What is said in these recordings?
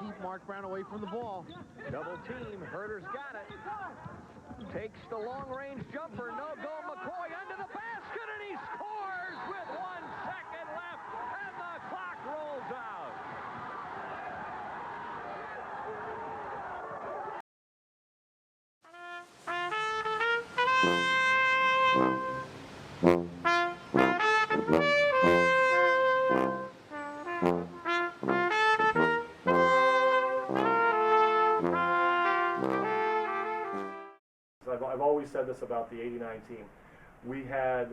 keep Mark Brown away from the ball. Double team. Herder's got it. Takes the long-range jumper. No go. McCoy under the basket, and he scores with 1 second left, and the clock rolls out. I've always said this about the '89 team. We had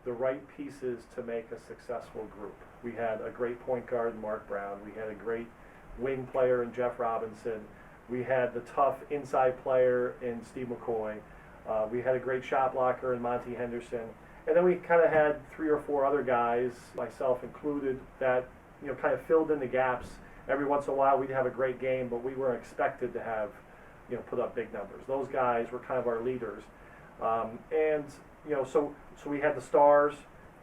the right pieces to make a successful group. We had a great point guard in Mark Brown. We had a great wing player in Jeff Robinson. We had the tough inside player in Steve McCoy. We had a great shot blocker in Monty Henderson. And then we kind of had 3 or 4 other guys, myself included, that kind of filled in the gaps. Every once in a while we'd have a great game, but we weren't expected to have put up big numbers. Those guys were kind of our leaders. So we had the stars,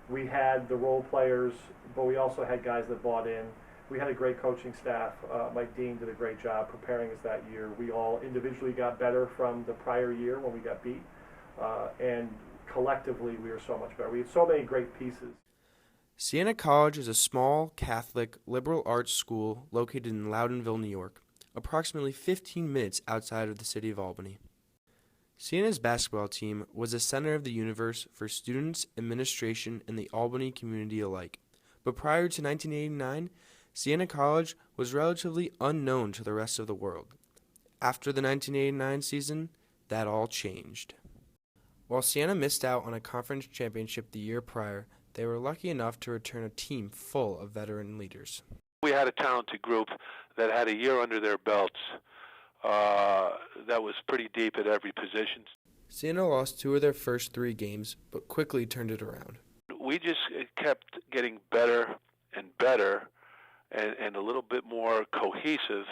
we had the role players, but we also had guys that bought in. We had a great coaching staff. Mike Dean did a great job preparing us that year. We all individually got better from the prior year when we got beat, and collectively we were so much better. We had so many great pieces. Siena College is a small, Catholic, liberal arts school located in Loudonville, New York, approximately 15 minutes outside of the city of Albany. Siena's basketball team was the center of the universe for students, administration, and the Albany community alike. But prior to 1989, Siena College was relatively unknown to the rest of the world. After the 1989 season, that all changed. While Siena missed out on a conference championship the year prior, they were lucky enough to return a team full of veteran leaders. We had a talented group that had a year under their belts that was pretty deep at every position. Siena lost 2 of their first 3 games, but quickly turned it around. We just kept getting better and better and a little bit more cohesive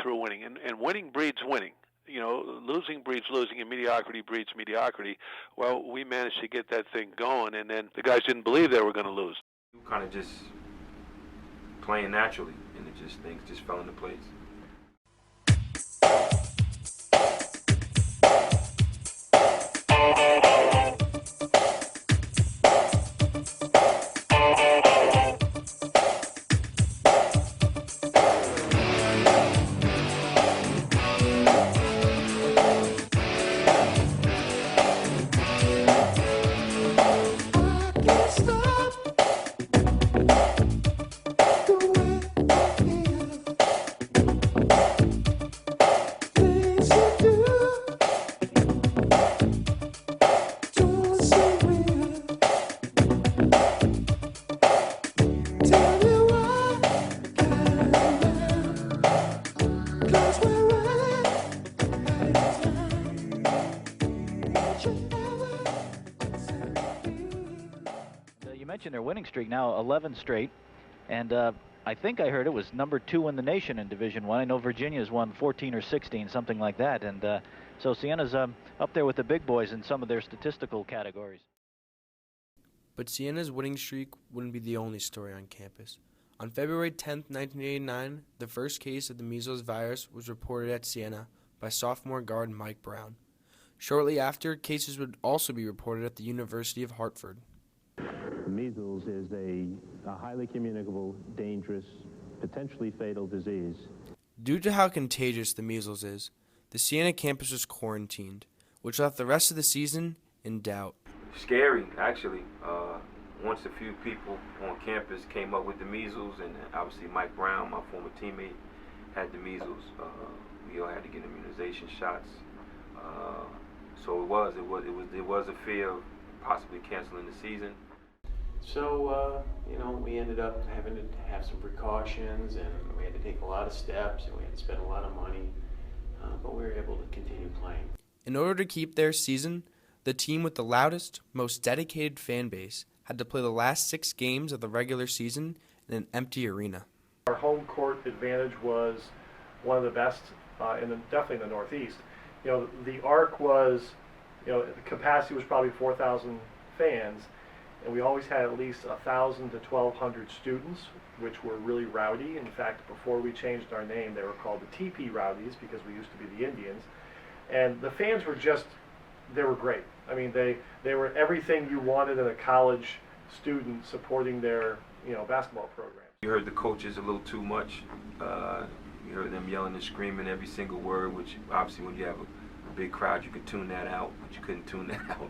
through winning. And winning breeds winning. Losing breeds losing, and mediocrity breeds mediocrity. Well, we managed to get that thing going, and then the guys didn't believe they were going to lose. Kind of just playing naturally, and things just fell into place. Their winning streak now 11 straight, and I think I heard it was number 2 in the nation in Division I. I know Virginia's won 14 or 16, something like that, and so Siena's up there with the big boys in some of their statistical categories. But Siena's winning streak wouldn't be the only story on campus. On February 10, 1989, the first case of the measles virus was reported at Siena by sophomore guard Mike Brown. Shortly after, cases would also be reported at the University of Hartford. Measles is a highly communicable, dangerous, potentially fatal disease. Due to how contagious the measles is, the Siena campus was quarantined, which left the rest of the season in doubt. Scary, actually. Once a few people on campus came up with the measles, and obviously Mike Brown, my former teammate, had the measles. We all had to get immunization shots. So it was a fear of possibly canceling the season. So, we ended up having to have some precautions, and we had to take a lot of steps, and we had to spend a lot of money, but we were able to continue playing. In order to keep their season, the team with the loudest, most dedicated fan base had to play the last 6 games of the regular season in an empty arena. Our home court advantage was one of the best, definitely in the Northeast. The Arc was, the capacity was probably 4,000 fans, and we always had at least 1,000 to 1,200 students, which were really rowdy. In fact, before we changed our name, they were called the TP Rowdies because we used to be the Indians. And the fans were just, they were great. I mean, they were everything you wanted in a college student supporting their, basketball program. You heard the coaches a little too much. You heard them yelling and screaming every single word, which obviously when you have a big crowd, you could tune that out, but you couldn't tune that out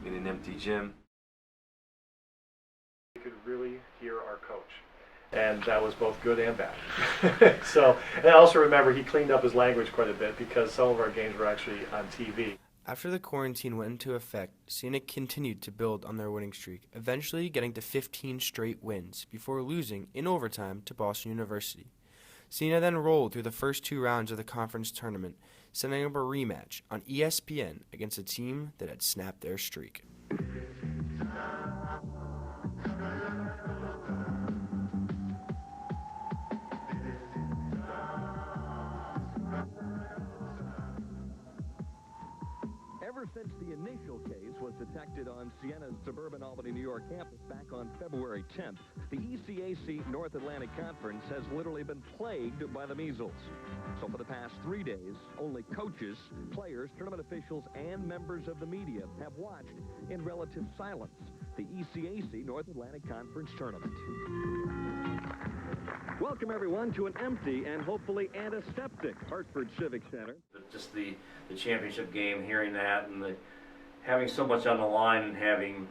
in an empty gym. You could really hear our coach, and that was both good and bad. So, and I also remember he cleaned up his language quite a bit because some of our games were actually on TV. After the quarantine went into effect, Siena continued to build on their winning streak, eventually getting to 15 straight wins before losing in overtime to Boston University. Siena then rolled through the first 2 rounds of the conference tournament, setting up a rematch on ESPN against a team that had snapped their streak. Ever since the initial case was detected on Siena's suburban Albany, New York campus back on February 10th, the ECAC North Atlantic Conference has literally been plagued by the measles. So for the past 3 days, only coaches, players, tournament officials, and members of the media have watched in relative silence the ECAC North Atlantic Conference tournament. Welcome, everyone, to an empty and hopefully antiseptic Hartford Civic Center. Just the championship game, hearing that, and having so much on the line, and having,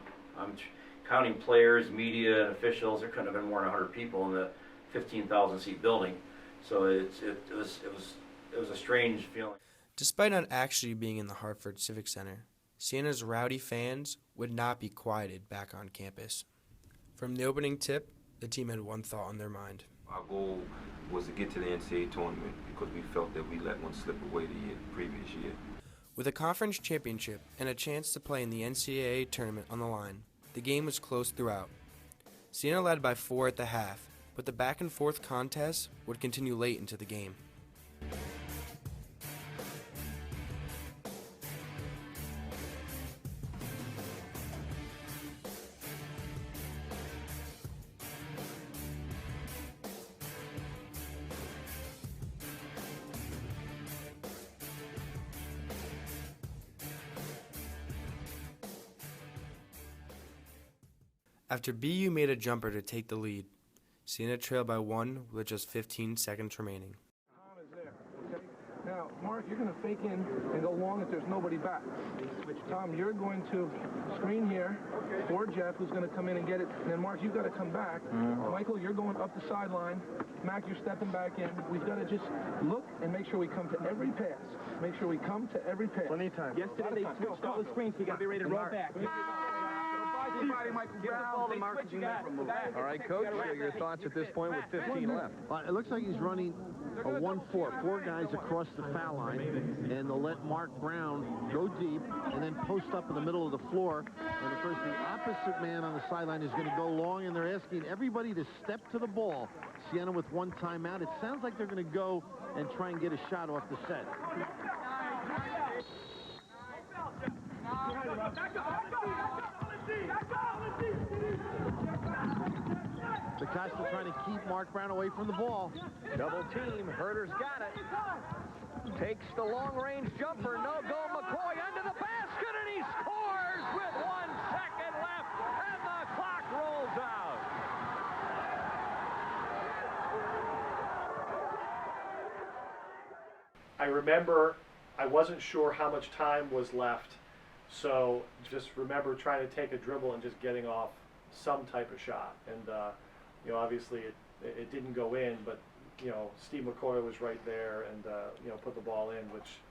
counting players, media, and officials, there couldn't have been more than 100 people in the 15,000 seat building. So it was a strange feeling. Despite not actually being in the Hartford Civic Center, Siena's rowdy fans would not be quieted back on campus. From the opening tip, the team had one thought on their mind. Our goal was to get to the NCAA tournament because we felt that we let one slip away the previous year. With a conference championship and a chance to play in the NCAA tournament on the line, the game was close throughout. Siena led by 4 at the half, but the back-and-forth contest would continue late into the game. After BU made a jumper to take the lead, Siena trailed by 1 with just 15 seconds remaining. Tom is there, okay? Now, Mark, you're going to fake in and go long if there's nobody back. Tom, you're going to screen here for Jeff, who's going to come in and get it. And then, Mark, you've got to come back. Michael, you're going up the sideline. Mac, you're stepping back in. We've got to just look and make sure we come to every pass. Make sure we come to every pass. Plenty of time. Yesterday, they switched all the screens, so you got to be ready to roll back. All right, Coach, your thoughts at this point with 15 left? It looks like he's running a 1-4. 4 guys across the foul line, and they'll let Mark Brown go deep and then post up in the middle of the floor. And, of course, the opposite man on the sideline is going to go long, and they're asking everybody to step to the ball. Siena with 1 timeout. It sounds like they're going to go and try and get a shot off the set. DeCosta trying to keep Mark Brown away from the ball. Double team. Herder's got it. Takes the long-range jumper. No-go McCoy under the basket, and he scores with 1 second left, and the clock rolls out. I remember I wasn't sure how much time was left, so just remember trying to take a dribble and just getting off some type of shot. And obviously it didn't go in, but Steve McCoy was right there and put the ball in, which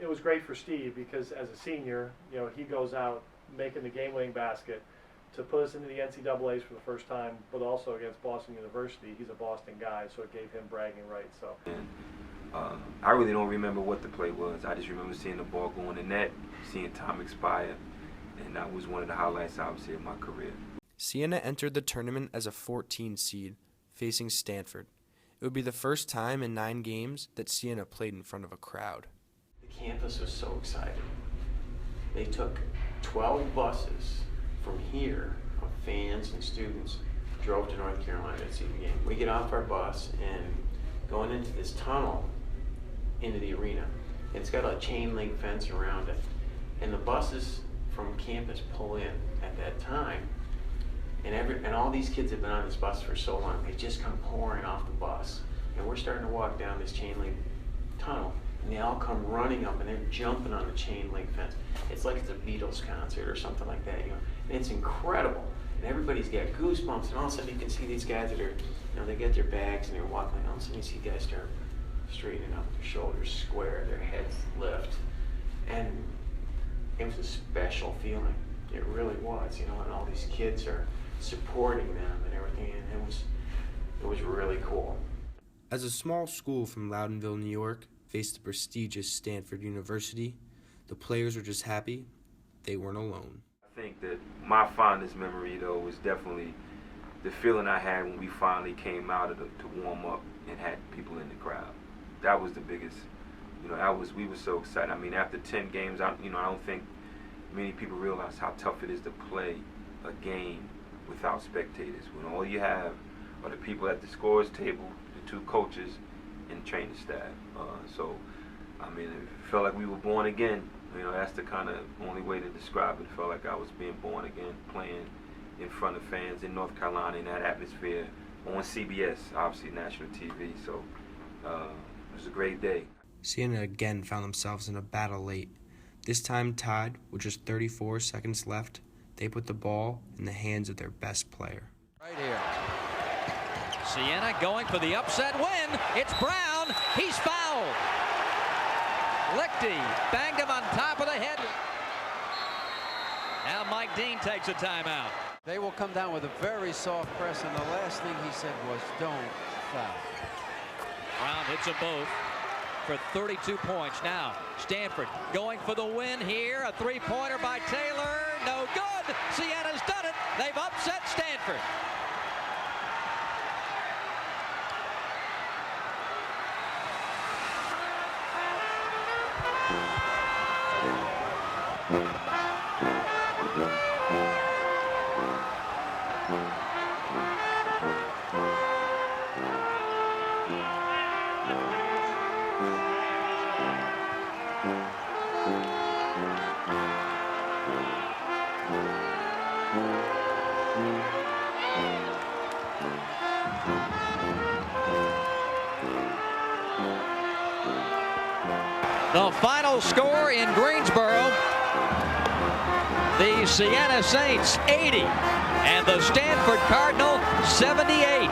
it was great for Steve because as a senior, he goes out making the game-winning basket to put us into the NCAAs for the first time, but also against Boston University. He's a Boston guy, so it gave him bragging rights. So. I really don't remember what the play was. I just remember seeing the ball go in the net, seeing time expire, and that was one of the highlights, obviously, of my career. Siena entered the tournament as a 14 seed, facing Stanford. It would be the first time in 9 games that Siena played in front of a crowd. The campus was so excited. They took 12 buses from here, of fans and students, drove to North Carolina to see the game. We get off our bus and going into this tunnel into the arena. It's got a chain link fence around it. And the buses from campus pull in at that time. And all these kids have been on this bus for so long, they just come pouring off the bus. And we're starting to walk down this chain link tunnel. And they all come running up and they're jumping on the chain link fence. It's like it's a Beatles concert or something like that, you know. And it's incredible. And everybody's got goosebumps, and all of a sudden you can see these guys that are, you know, they get their bags and they're walking, and all of a sudden you see guys start straightening up, their shoulders square, their heads lift. And it was a special feeling. It really was, you know, and all these kids are supporting them and everything, and it was really cool. As a small school from Loudonville, New York, faced the prestigious Stanford University, the players were just happy they weren't alone. I think that my fondest memory, though, was definitely the feeling I had when we finally came out of to warm up and had people in the crowd. That was the biggest, you know, we were so excited. I mean, after 10 games, I don't think many people realize how tough it is to play a game without spectators, when all you have are the people at the scorer's table, the 2 coaches, and training staff. So, I mean, it felt like we were born again. You know, that's the kind of only way to describe it. It felt like I was being born again, playing in front of fans in North Carolina in that atmosphere on CBS, obviously national TV. So it was a great day. Siena again found themselves in a battle late. This time tied with just 34 seconds left, they put the ball in the hands of their best player. Right here. Siena going for the upset win. It's Brown. He's fouled. Lichty banged him on top of the head. Now Mike Dean takes a timeout. They will come down with a very soft press, and the last thing he said was, don't foul. Brown hits them both for 32 points. Now Stanford going for the win here. A three-pointer by Taylor. No good. Siena's done it. They've upset Stanford. The final score in Greensboro, the Siena Saints 80 and the Stanford Cardinal 78.